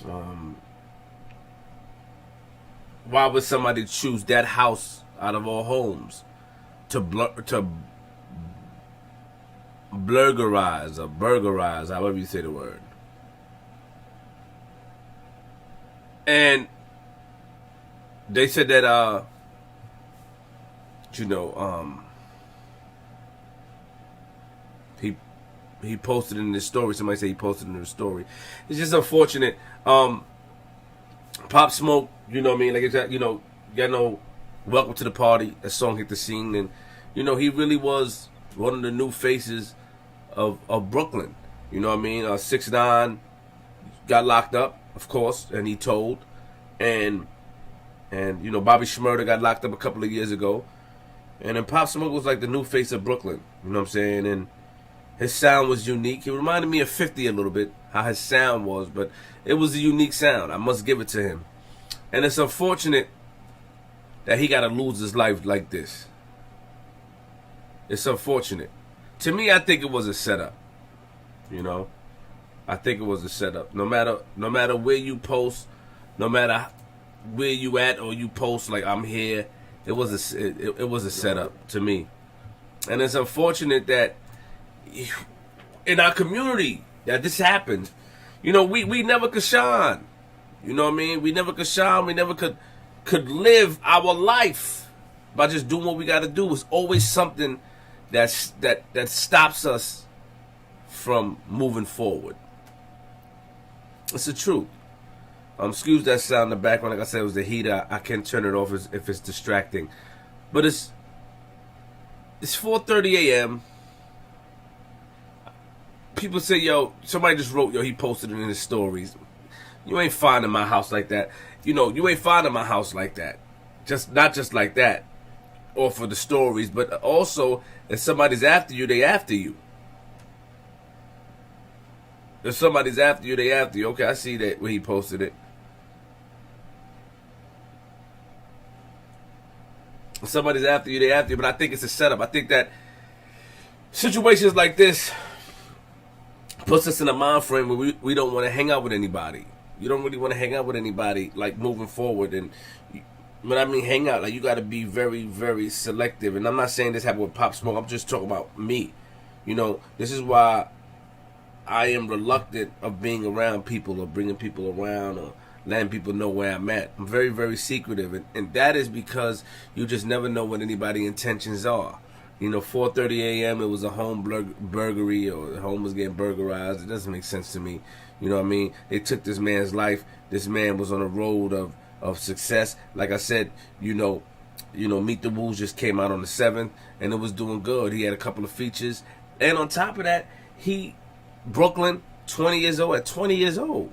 Um, why would somebody choose that house out of all homes to burglarize, however you say the word? And they said that you know he he posted in his story. Somebody said he posted in his story. It's just unfortunate. Pop Smoke, you know what I mean? Like it's, Welcome to the Party. That song hit the scene, and he really was one of the new faces of Brooklyn. You know what I mean? 6ix9ine got locked up, of course, and he told, and Bobby Shmurda got locked up a couple of years ago, and then Pop Smoke was like the new face of Brooklyn. You know what I'm saying? And his sound was unique. He reminded me of 50 a little bit, how his sound was, but it was a unique sound. I must give it to him. And it's unfortunate that he got to lose his life like this. It's unfortunate. To me, I think it was a setup. I think it was a setup. No matter where you post, no matter where you at or you post like I'm here, it was a setup to me. And it's unfortunate that in our community that this happened. We never could shine. You know what I mean? We never could shine. We never could live our life by just doing what we got to do. It's always something that stops us from moving forward. It's the truth. Excuse that sound in the background. Like I said, it was the heat. I can't turn it off if it's distracting. But it's 4:30 a.m. People say, yo, somebody just wrote, yo, he posted it in his stories. You ain't finding my house like that. You ain't finding my house like that. Not just like that. Or for the stories, but also if somebody's after you, they after you. If somebody's after you, they after you. Okay, I see that when he posted it. If somebody's after you, they after you. But I think it's a setup. I think that situations like this puts us in a mind frame where we don't want to hang out with anybody. You don't really want to hang out with anybody like moving forward. And when I mean hang out, like you got to be very, very selective. And I'm not saying this happened with Pop Smoke. I'm just talking about me. This is why I am reluctant of being around people or bringing people around or letting people know where I'm at. I'm very, very secretive. And that is because you just never know what anybody's intentions are. 4:30 a.m. it was a home burglary or the home was getting burglarized. It doesn't make sense to me. You know what I mean? They took this man's life. This man was on a road of success. Like I said, Meet the Woos just came out on the 7th and it was doing good. He had a couple of features. And on top of that, Brooklyn, 20 years old, at 20 years old.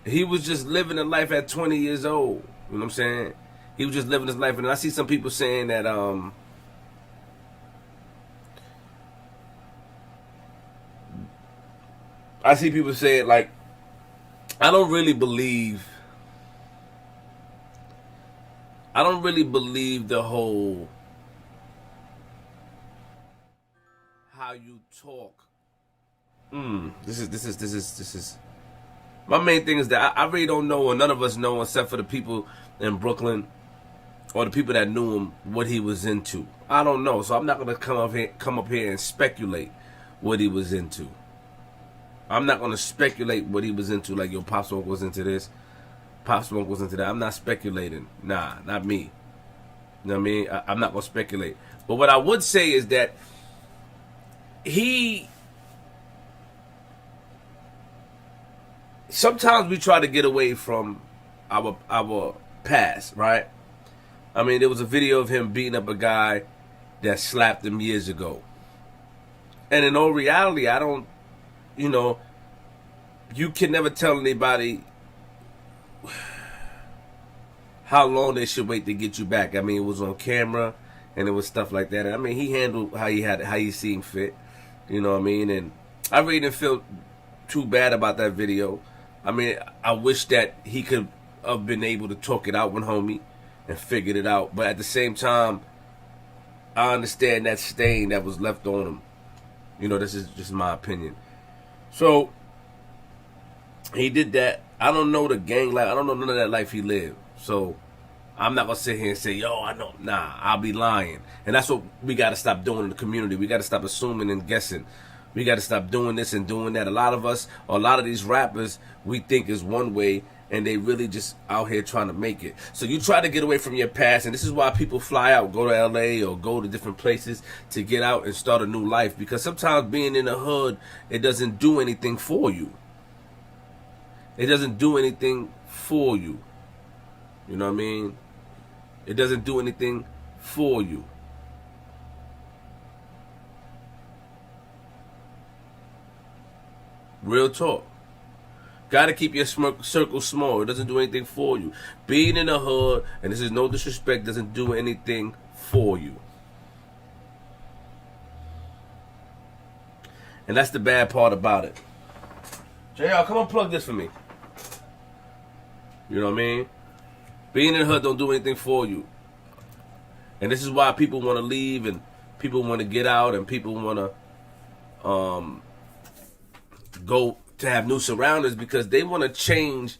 He was just living a life at 20 years old. You know what I'm saying? He was just living his life. And I see some people saying that I see people saying like, I don't really believe the whole how you talk. This is my main thing is that I really don't know, or none of us know except for the people in Brooklyn or the people that knew him, what he was into. I don't know, so I'm not gonna come up here and speculate what he was into. I'm not gonna speculate what he was into. Like, yo, Pop Smoke was into this, Pop Smoke was into that. I'm not speculating. Nah, not me. You know what I mean? I'm not gonna speculate. But what I would say is that sometimes we try to get away from our past, right? I mean, there was a video of him beating up a guy that slapped him years ago. And in all reality, I don't, you can never tell anybody how long they should wait to get you back. I mean, it was on camera and it was stuff like that. I mean, he handled how he seen fit. You know what I mean? And I really didn't feel too bad about that video. I mean, I wish that he could have been able to talk it out with homie and figured it out. But at the same time, I understand that stain that was left on him. This is just my opinion. So, He did that. I don't know the gang life. I don't know none of that life he lived. So I'm not gonna sit here and say, yo, I know. Nah, I'll be lying. And that's what we gotta stop doing in the community. We gotta stop assuming and guessing. We gotta stop doing this and doing that. A lot of us, or a lot of these rappers, we think is one way, and they really just out here trying to make it. So you try to get away from your past, and this is why people fly out, go to LA or go to different places to get out and start a new life. Because sometimes being in the hood, it doesn't do anything for you. It doesn't do anything for you. You know what I mean? It doesn't do anything for you. Real talk. Gotta keep your circle small. It doesn't do anything for you. Being in the hood, and this is no disrespect, doesn't do anything for you. And that's the bad part about it. JR, come unplug this for me. You know what I mean? Being in the hood don't do anything for you. And this is why people want to leave, and people want to get out, and people want to go to have new surroundings, because they want to change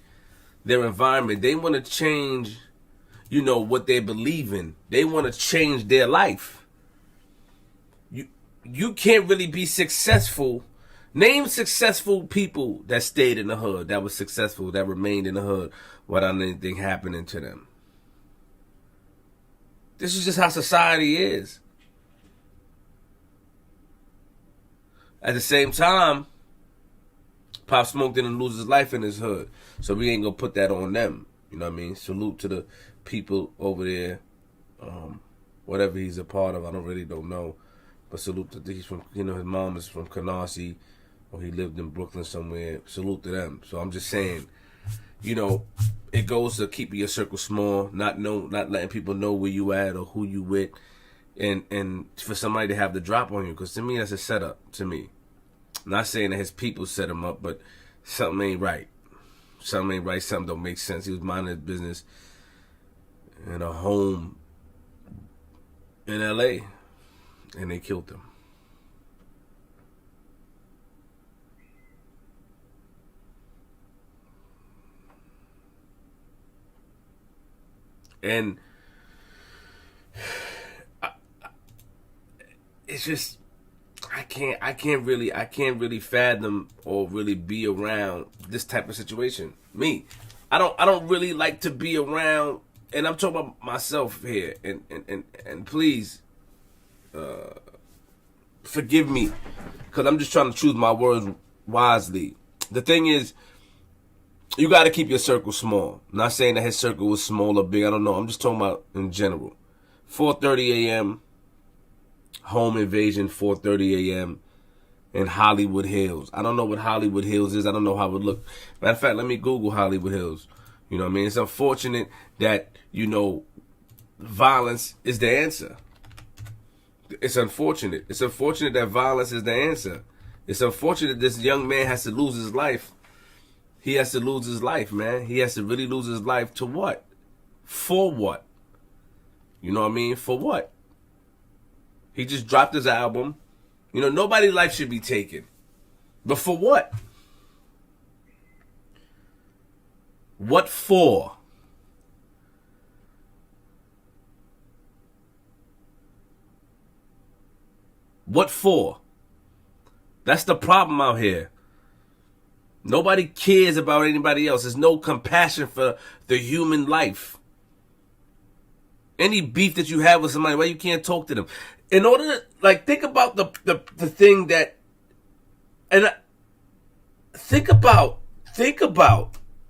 their environment. They want to change, what they believe in. They want to change their life. You can't really be successful. Name successful people that stayed in the hood, that was successful, that remained in the hood without anything happening to them. This is just how society is. At the same time, Pop Smoke didn't lose his life in his hood, so we ain't gonna put that on them. You know what I mean? Salute to the people over there, whatever he's a part of. I don't know, but salute to he's from. His mom is from Canarsie, or he lived in Brooklyn somewhere. Salute to them. So I'm just saying, it goes to keeping your circle small, not letting people know where you at or who you with, and for somebody to have the drop on you. Because to me, that's a setup. To me. I'm not saying that his people set him up, but something ain't right. Something ain't right. Something don't make sense. He was minding his business in a home in LA, and they killed him. And it's just, I can't really fathom or really be around this type of situation. Me, I don't really like to be around, and I'm talking about myself here. And please, forgive me, because I'm just trying to choose my words wisely. The thing is, you got to keep your circle small. I'm not saying that his circle was small or big. I don't know. I'm just talking about in general. 4:30 a.m. home invasion. 4:30 a.m. in Hollywood Hills. I don't know what Hollywood Hills is. I don't know how it would look. Matter of fact, let me Google Hollywood Hills. You know what I mean? It's unfortunate that, violence is the answer. It's unfortunate. It's unfortunate that violence is the answer. It's unfortunate this young man has to lose his life. He has to lose his life, man. He has to really lose his life to what? For what? You know what I mean? For what? He just dropped his album. Nobody's life should be taken. But for what? What for? What for? That's the problem out here. Nobody cares about anybody else. There's no compassion for the human life. Any beef that you have with somebody, why you can't talk to them? In order to, think about the thing that, and think about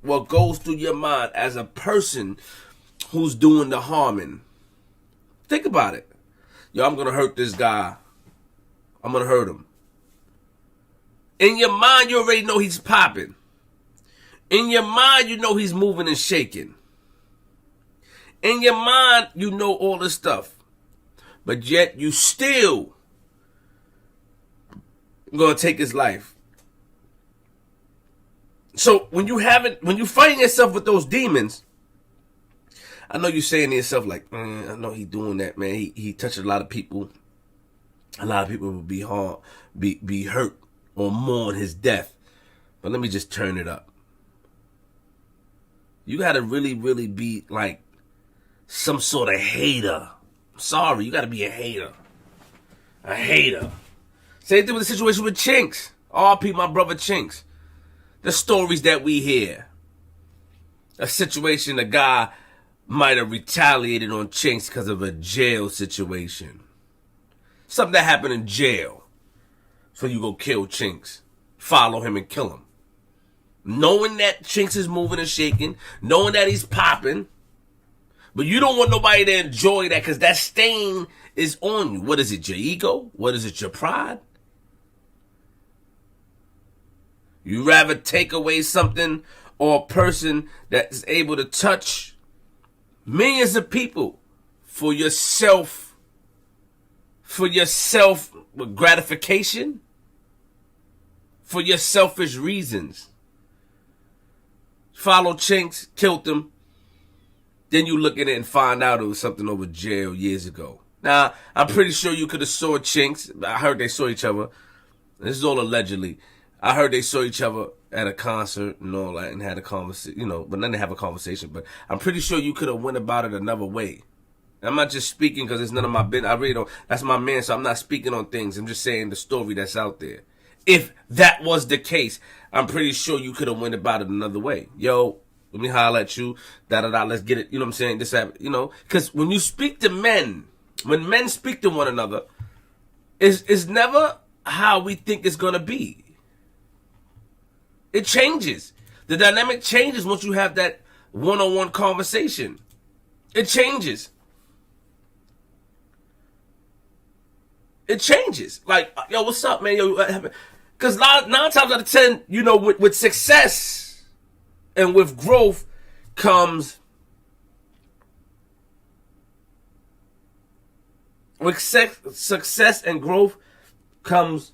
what goes through your mind as a person who's doing the harming. Think about it. Yo, I'm going to hurt this guy. I'm going to hurt him. In your mind, you already know he's popping. In your mind, you know he's moving and shaking. In your mind, you know all this stuff. But yet, you still going to take his life. So, when you fighting yourself with those demons, I know you're saying to yourself, like, man, I know he's doing that, man. He touched a lot of people. A lot of people will be hurt or mourn his death. But let me just turn it up. You gotta really, really be like some sort of hater. Sorry, you gotta be a hater. A hater. Same thing with the situation with Chinks. RP my brother Chinks. The stories that we hear. A situation, a guy might have retaliated on Chinks because of a jail situation. Something that happened in jail. So you go kill Chinks. Follow him and kill him. Knowing that Chinks is moving and shaking. Knowing that he's popping. But you don't want nobody to enjoy that because that stain is on you. What is it, your ego? What is it, your pride? You rather take away something or a person that is able to touch millions of people for yourself gratification, for your selfish reasons. Follow Chinks, killed them. Then you look at it and find out it was something over jail years ago. Now, I'm pretty sure you could have saw Chinks. I heard they saw each other. This is all allegedly. I heard they saw each other at a concert and all that and had a conversation, but then they have a conversation. But I'm pretty sure you could have went about it another way. I'm not just speaking because it's none of my business. I really don't. That's my man, so I'm not speaking on things. I'm just saying the story that's out there. If that was the case, I'm pretty sure you could have went about it another way. Yo, let me holler at you. Da-da-da, let's get it. You know what I'm saying? This, because when you speak to men, when men speak to one another, it's never how we think it's going to be. It changes. The dynamic changes once you have that one-on-one conversation. It changes. It changes. Like, yo, what's up, man? Yo, what happened? Because 9 times out of 10, with success and with growth comes... With success and growth comes